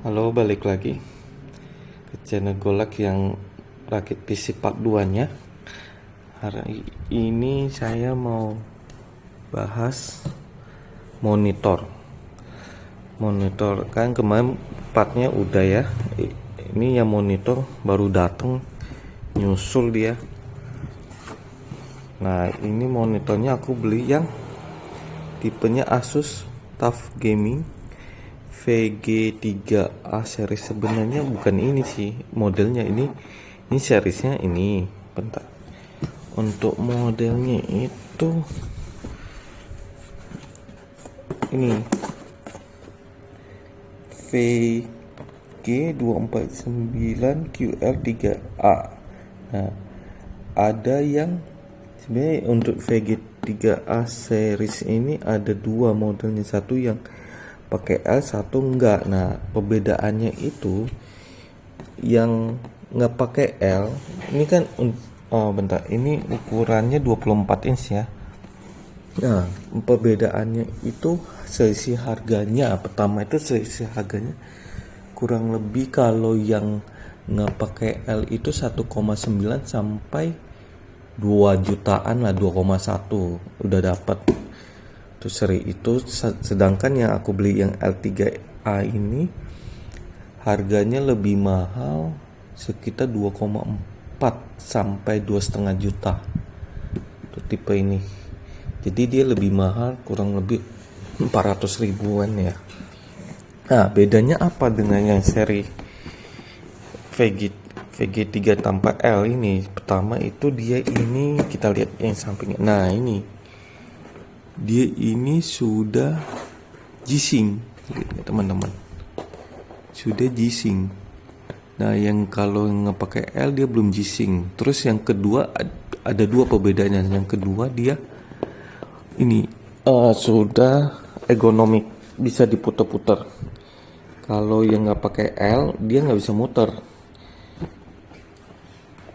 Halo, balik lagi ke channel Golak yang rakit PC part 2 nya. Hari ini saya mau bahas monitor. Monitor kan kemarin partnya udah ya. Ini yang monitor baru datang, nyusul dia. Nah, ini monitornya aku beli yang tipenya Asus TUF Gaming VG3A series. Sebenarnya bukan ini sih modelnya, ini seriesnya ini. Bentar, untuk modelnya itu ini VG249QL3A. Nah, ada yang sebenarnya untuk VG3A series ini ada dua modelnya, satu yang pakai L, satu enggak. Nah, perbedaannya itu yang nggak pakai L ini kan bentar, ini ukurannya 24 inch ya. Nah, perbedaannya itu selisih harganya. Pertama itu selisih harganya kurang lebih, kalau yang nggak pakai L itu 1,9 sampai 2 jutaan lah, 2,1 udah dapat tuh seri itu. Sedangkan yang aku beli yang L3A ini harganya lebih mahal, sekitar 2,4 sampai 2,5 juta tuh tipe ini. Jadi dia lebih mahal, kurang lebih 400 ribuan ya. Nah, bedanya apa dengan yang seri VG3 tanpa L ini? Pertama itu dia ini, kita lihat yang sampingnya. Nah, ini dia ini sudah G-Sync teman-teman, sudah G-Sync. Nah, yang kalau nggak pakai L dia belum G-Sync. Terus yang kedua, ada dua perbedaannya. Yang kedua dia ini sudah ergonomik, bisa diputar-putar. Kalau yang nggak pakai L dia nggak bisa muter.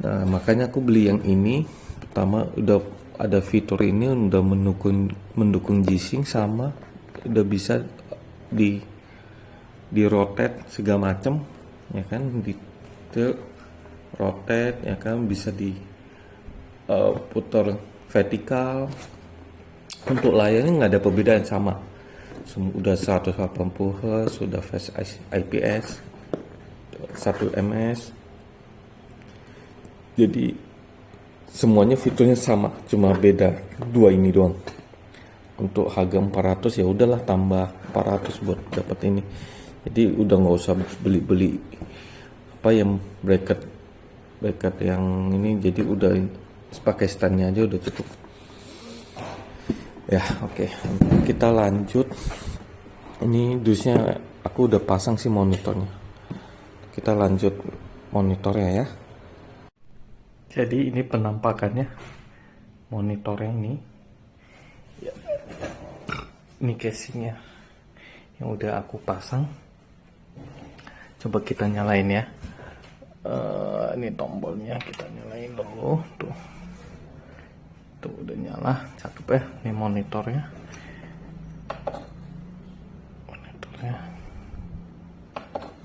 Nah, makanya aku beli yang ini. Pertama udah ada fitur ini, udah mendukung G-Sync, sama udah bisa di rotate segala macem ya kan, di rotate ya kan, bisa di putar vertikal. Untuk layarnya nggak ada perbedaan, sama udah 180 Hz, sudah Face IPS 1 ms. Jadi semuanya fiturnya sama, cuma beda dua ini doang. Untuk harga 400 ya udahlah, tambah 400 buat dapat ini. Jadi udah nggak usah beli apa yang bracket yang ini, jadi udah pakai standnya aja udah cukup ya. Oke, kita lanjut. Ini dusnya aku udah pasang sih monitornya. Kita lanjut monitornya ya. Jadi ini penampakannya monitornya ini. Ini casingnya yang udah aku pasang. Coba kita nyalain ya. Ini tombolnya kita nyalain dulu. Tuh udah nyala, cakep ya. Ini monitornya.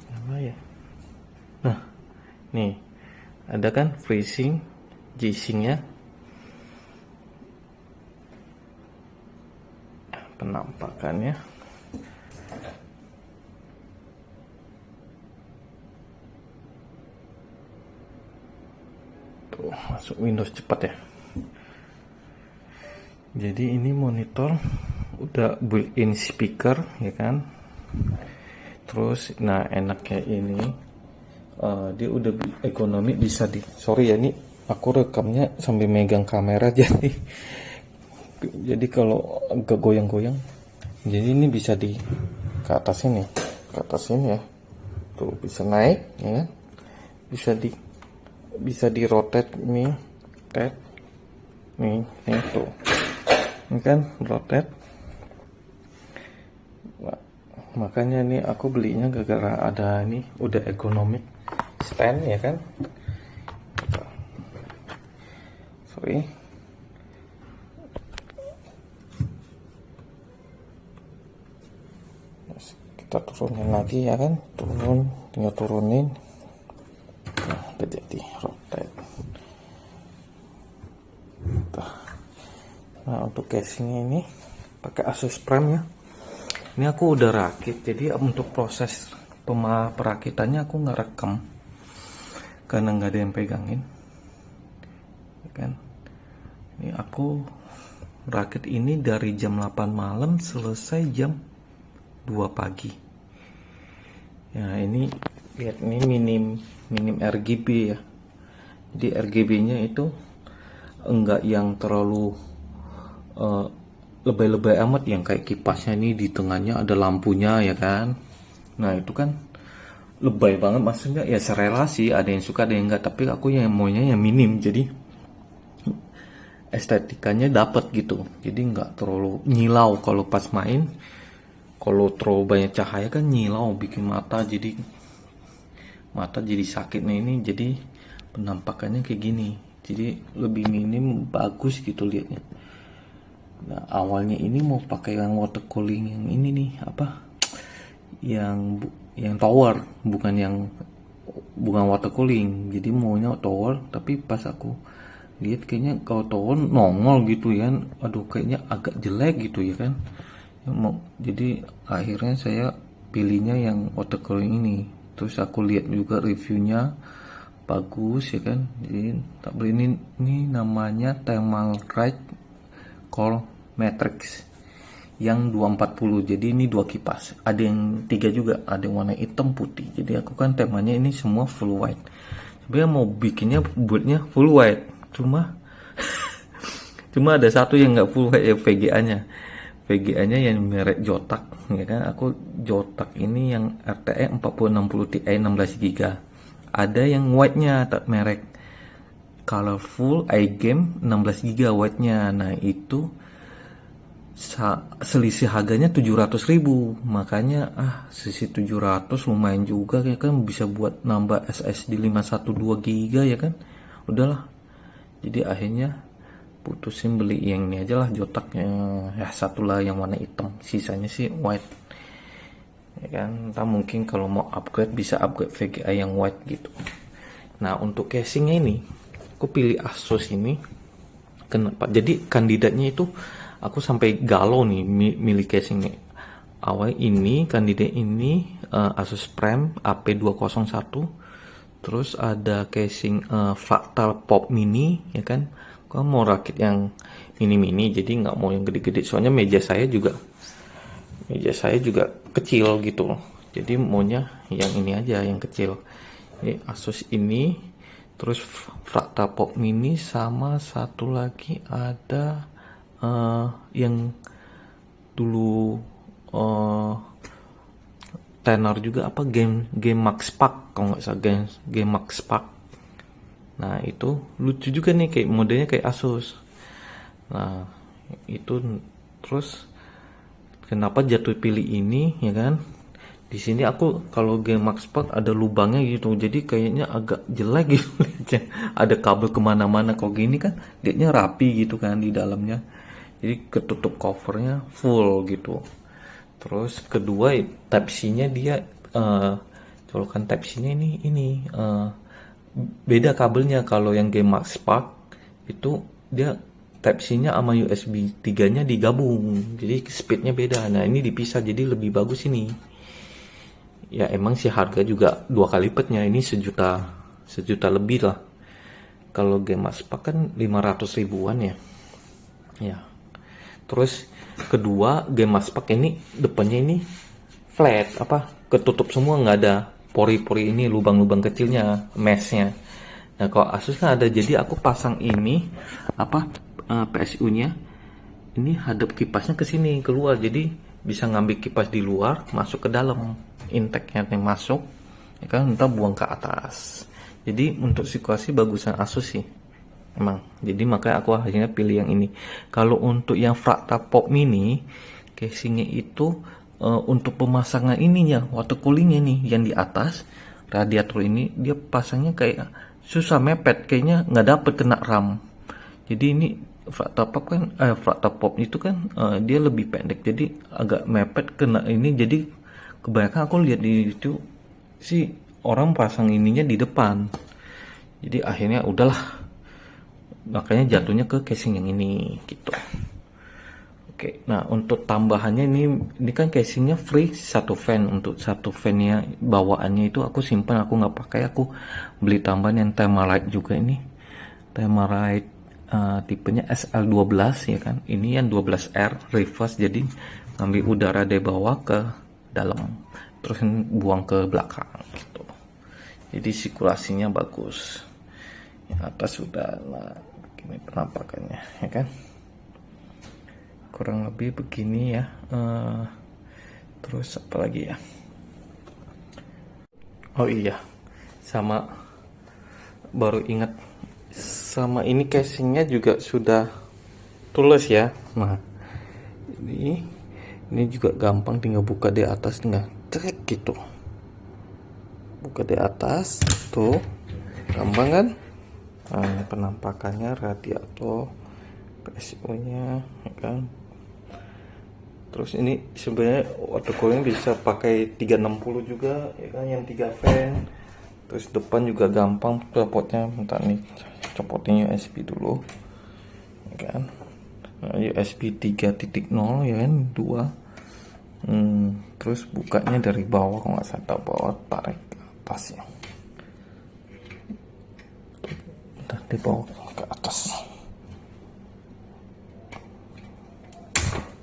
Nyala ya. Nah, nih ada kan FreeSync, G-Sync-nya. Penampakannya tuh, masuk Windows cepat ya. Jadi ini monitor udah built-in speaker ya kan. Terus nah enaknya ini dia udah ekonomi, bisa sorry ya, ini aku rekamnya sambil megang kamera jadi kalau agak goyang-goyang, jadi ini bisa ke atas ini ya, tuh bisa naik ya kan, bisa di rotate nih, nih tuh, ini kan rotate. Makanya nih aku belinya gara-gara ada ini udah ergonomic stand ya kan. Sorry. kita turunin lagi ya kan, tinggal turunin. Nah, udah jadi rotate. Nah, untuk casingnya ini pakai Asus Prime ya. Ini aku udah rakit, jadi untuk proses perakitannya aku nggak rekam karena nggak ada yang pegangin, ya kan. Ini aku rakit ini dari jam 8 malam selesai jam 2 pagi. Ya ini lihat, ini minim RGB ya. Jadi RGB-nya itu enggak yang terlalu lebay-lebay amat, yang kayak kipasnya ini di tengahnya ada lampunya ya kan. Nah itu kan lebay banget, maksudnya ya serela sih, ada yang suka ada yang enggak, tapi aku yang maunya yang minim, jadi estetikanya dapat gitu, jadi nggak terlalu nyilau kalau pas main. Kalau terlalu banyak cahaya kan nyilau, bikin mata jadi sakit. Nah ini jadi penampakannya kayak gini, jadi lebih minim, bagus gitu liatnya. Nah awalnya ini mau pakai yang water cooling yang ini nih, apa yang tower, bukan water cooling, jadi maunya tower. Tapi pas aku lihat kayaknya kalau tower nongol gitu ya, aduh kayaknya agak jelek gitu ya kan. Jadi akhirnya saya pilihnya yang water cooling ini. Terus aku lihat juga reviewnya bagus ya kan, jadi tak beli ini namanya Thermalright Core Matrix yang 240. jadi ini 2 kipas, ada yang 3 juga, ada yang warna hitam putih. Jadi aku kan temanya ini semua full white, sebenarnya mau bikinnya buatnya full white, cuma ada satu yang nggak full white ya, VGA nya yang merek Jotak ya kan. Aku Jotak ini yang RTX 4060 Ti 16GB, ada yang white nya merek Colorful iGame 16GB white nya. Nah itu selisih harganya 700.000, makanya selisih 700 lumayan juga ya kan, bisa buat nambah SSD 512GB ya kan. Udahlah, jadi akhirnya putusin beli yang ini aja lah, Jotaknya ya, satulah yang warna hitam, sisanya sih white ya kan. Entah mungkin kalau mau upgrade bisa upgrade VGA yang white gitu. Nah untuk casingnya ini aku pilih Asus ini. Kenapa? Jadi kandidatnya itu aku sampai galau nih milih casingnya. Awal ini kandidat ini Asus Prime AP201, terus ada casing Fractal Pop Mini ya kan. Aku mau rakit yang mini-mini, jadi nggak mau yang gede-gede, soalnya meja saya juga kecil gitu, jadi maunya yang ini aja, yang kecil. Ini Asus ini, terus Fractal Pop Mini, sama satu lagi ada yang dulu tenor juga, apa game Max Pack kalau nggak salah, game Max Pack. Nah itu lucu juga nih, kayak modelnya kayak Asus. Nah itu terus kenapa jatuh pilih ini ya kan. Di sini aku kalau game Max Pack ada lubangnya gitu, jadi kayaknya agak jelek gitu. Ada kabel kemana-mana. Kalau gini kan liatnya rapi gitu kan di dalamnya, jadi ketutup covernya full gitu. Terus kedua Type-C-nya dia colokan Type-C-nya ini beda kabelnya. Kalau yang game Max Pack itu dia Type-C-nya sama USB 3-nya digabung, jadi speednya beda. Nah ini dipisah, jadi lebih bagus ini. Ya emang sih harga juga 2 kali lipatnya, ini sejuta lebih lah. Kalau game Max Pack kan 500 ribuan ya. Terus kedua game Max Pack ini depannya ini flat, ketutup semua, nggak ada pori-pori ini, lubang-lubang kecilnya, meshnya. Nah kalau Asus kan ada, jadi aku pasang ini PSU-nya ini hadap kipasnya ke sini keluar, jadi bisa ngambil kipas di luar masuk ke dalam, intake-nya yang masuk ya kan, entah buang ke atas. Jadi untuk situasi bagusan Asus sih emang, jadi makanya aku akhirnya pilih yang ini. Kalau untuk yang Fractal Pop Mini, casingnya itu untuk pemasangan ininya, water coolingnya nih, yang di atas radiator ini dia pasangnya kayak susah, mepet, kayaknya nggak dapet kena RAM. Jadi ini Fractal Pop itu kan dia lebih pendek, jadi agak mepet kena ini. Jadi kebanyakan aku lihat di itu sih orang pasang ininya di depan, jadi akhirnya udahlah, makanya jatuhnya ke casing yang ini gitu. Oke, nah untuk tambahannya ini kan casingnya free satu fan. Untuk satu fannya bawaannya itu aku simpan, aku nggak pakai, aku beli tambahan yang Thermalite juga. Ini Thermalite tipenya SL12 ya kan, ini yang 12R reverse, jadi ngambil udara dari bawah ke dalam terus buang ke belakang gitu, jadi sirkulasinya bagus. Yang atas sudah, nah ini penampakannya ya kan, kurang lebih begini ya. Terus apa lagi ya, oh iya, sama baru ingat, sama ini casingnya juga sudah tules ya. Nah ini juga gampang, tinggal buka di atas, tinggal trek gitu, buka di atas tuh, gampang kan. Nah ini penampakannya, radiator, PSU nya ya kan. Terus ini sebenarnya water cooling bisa pakai 360 juga ya kan, yang 3 fan. Terus depan juga gampang copotnya, bentar nih copotin USB dulu ya kan. Nah, USB 3.0 ya kan, 2. Terus bukanya dari bawah, kalau nggak salah bawah, tarik ke atas ya, bentar, di bawah ke atas.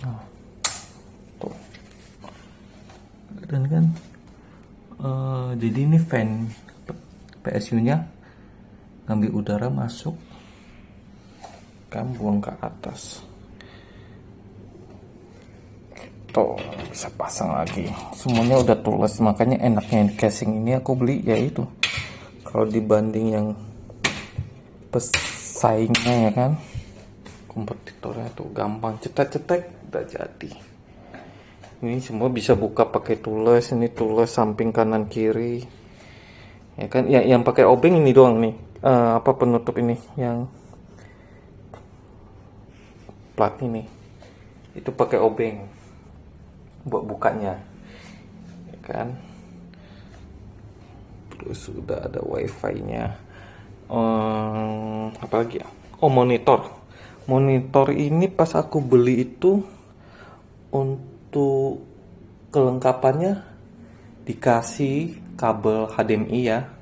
Nah, tuh dan kan jadi ini fan PSU nya ngambil udara masuk kan, buang ke atas tuh, bisa pasang lagi. Semuanya udah tules, makanya enaknya casing ini aku beli yaitu, kalau dibanding yang pesaingnya ya kan, kompetitornya tuh gampang cetek-cetek udah jadi. Ini semua bisa buka pakai tules, ini tules samping kanan kiri ya kan. Ya, yang pakai obeng ini doang nih, apa penutup ini yang plat ini, itu pakai obeng buat bukanya ya kan. Terus sudah ada wifi nya. Apa lagi ya, oh monitor ini pas aku beli itu untuk kelengkapannya dikasih kabel HDMI ya.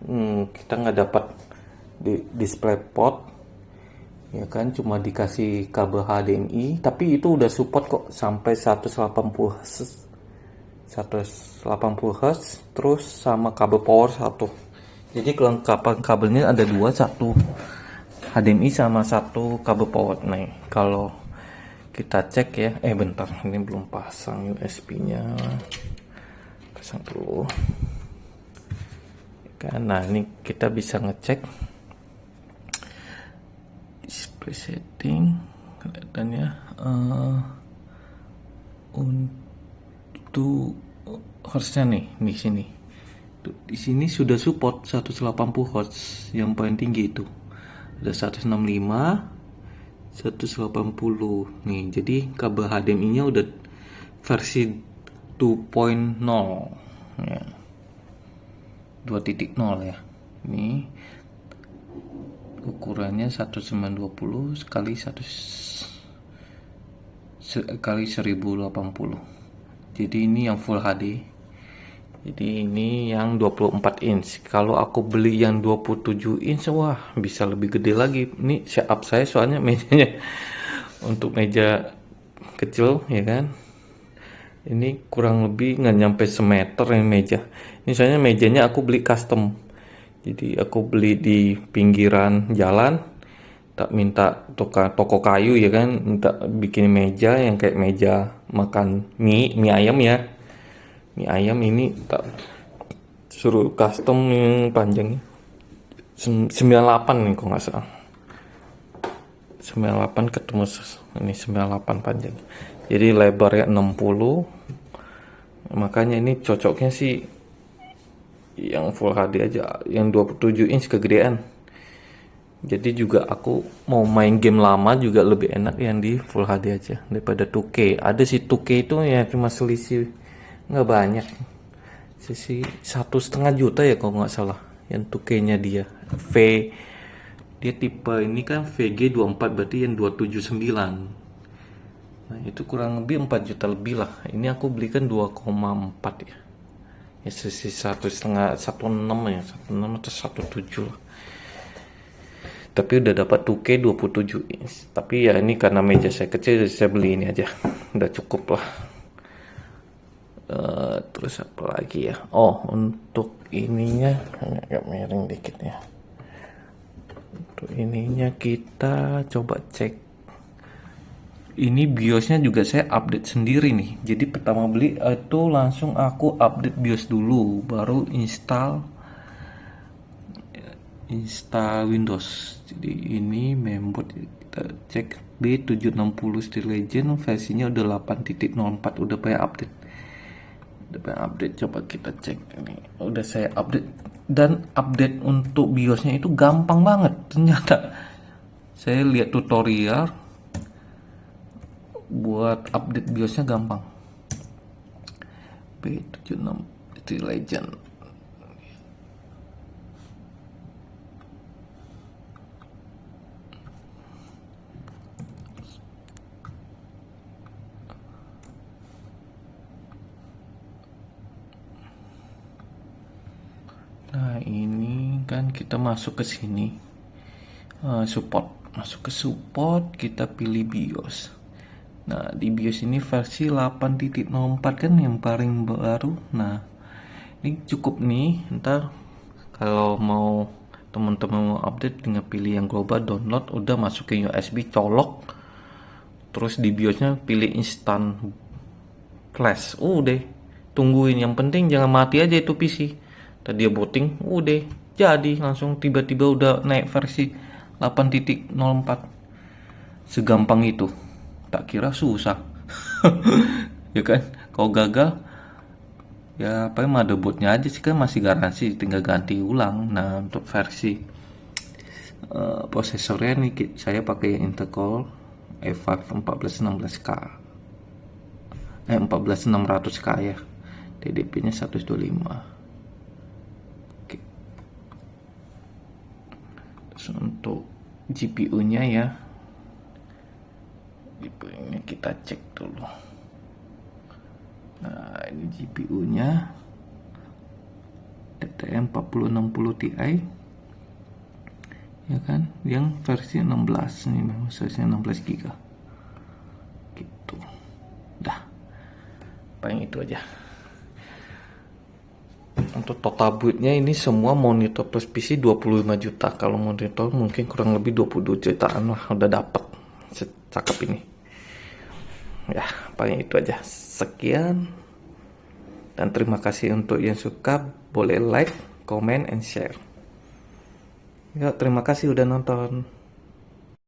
Kita nggak dapat di DisplayPort ya kan, cuma dikasih kabel HDMI, tapi itu udah support kok sampai 180 Hz, terus sama kabel power satu. Jadi kelengkapan kabelnya ada dua, satu HDMI sama satu kabel power. Nah kalau kita cek ya, bentar, ini belum pasang USB nya, pasang dulu kan. Nah ini kita bisa ngecek display setting, kelihatannya untuk hertznya nih di sini. Di sini sudah support 180 Hz, yang paling tinggi itu ada 165, 180 nih. Jadi kabel HDMI nya udah versi 2.0 ya, 2.0 ya. Ini ukurannya 1920 kali 1080. Jadi ini yang Full HD. Jadi ini yang 24 inch. Kalau aku beli yang 27 inch, wah bisa lebih gede lagi. Ini setup saya soalnya mejanya untuk meja kecil ya kan. Ini kurang lebih nggak nyampe semeter yang meja. Ini soalnya mejanya aku beli custom. Jadi aku beli di pinggiran jalan, tak minta toko kayu ya kan, minta bikin meja yang kayak meja makan mie ayam ya. Mie ayam ini tak suruh custom yang panjangnya 98 nih kok nggak salah. 98 ketemu ini 98 panjang. Jadi lebarnya 60. Makanya ini cocoknya sih yang Full HD aja, yang 27 inch kegedean. Jadi juga aku mau main game lama juga lebih enak yang di Full HD aja daripada 2K. Ada sih 2K itu ya cuma selisih nggak banyak. sisi 1,5 juta ya kalau nggak salah, yang 2K-nya dia. Dia tipe ini kan VG24, berarti yang 279. Nah itu kurang lebih 4 juta lebih lah. Ini aku belikan 2,4 ya. Ya sisi 1,5, 1,6 ya, 1,6 atau 1,7 lah. Tapi udah dapat 2K 27 inch. Tapi ya ini karena meja saya kecil, jadi saya beli ini aja. Udah cukup lah. Terus apa lagi ya? Oh, untuk ininya agak miring dikit ya. Untuk ininya kita coba cek. Ini BIOSnya juga saya update sendiri nih. Jadi pertama beli itu langsung aku update BIOS dulu, baru install Windows. Jadi ini mainboard, kita cek B760 Steel Legend, versinya udah 8.04, udah banyak update. Coba kita cek ini. Udah saya update, dan update untuk BIOSnya itu gampang banget ternyata. Saya lihat tutorial buat update BIOSnya gampang. B76 Steel Legend. Nah ini kan kita masuk ke sini, masuk ke support, kita pilih BIOS. Nah di BIOS ini versi 8.04 kan yang paling baru. Nah ini cukup nih, ntar kalau mau teman-teman mau update tinggal pilih yang global, download, udah masukin USB, colok, terus di BIOSnya pilih instant flash, udah tungguin, yang penting jangan mati aja itu PC. Tadi dia booting, udah jadi langsung tiba-tiba udah naik versi 8.04. Segampang itu, tak kira susah. Ya kan, kalau gagal ya paling motherboardnya aja sih, kan masih garansi, tinggal ganti ulang. Nah untuk versi prosesornya nih saya pakai Intel i5 1416K 14600K ya, TDP nya 125. Terus untuk GPU nya ya, GPU nya kita cek dulu. Nah ini GPU nya ATM 4060 Ti ya kan, yang versi 16 nih, memang size-nya 16 GB gitu. Dah, paling itu aja. Untuk total build-nya ini semua monitor plus PC 25 juta. Kalau monitor mungkin kurang lebih 22 jutaan lah, udah dapet secakep ini. Ya, paling itu aja. Sekian. Dan terima kasih untuk yang suka, boleh like, comment, and share. Ya, terima kasih udah nonton.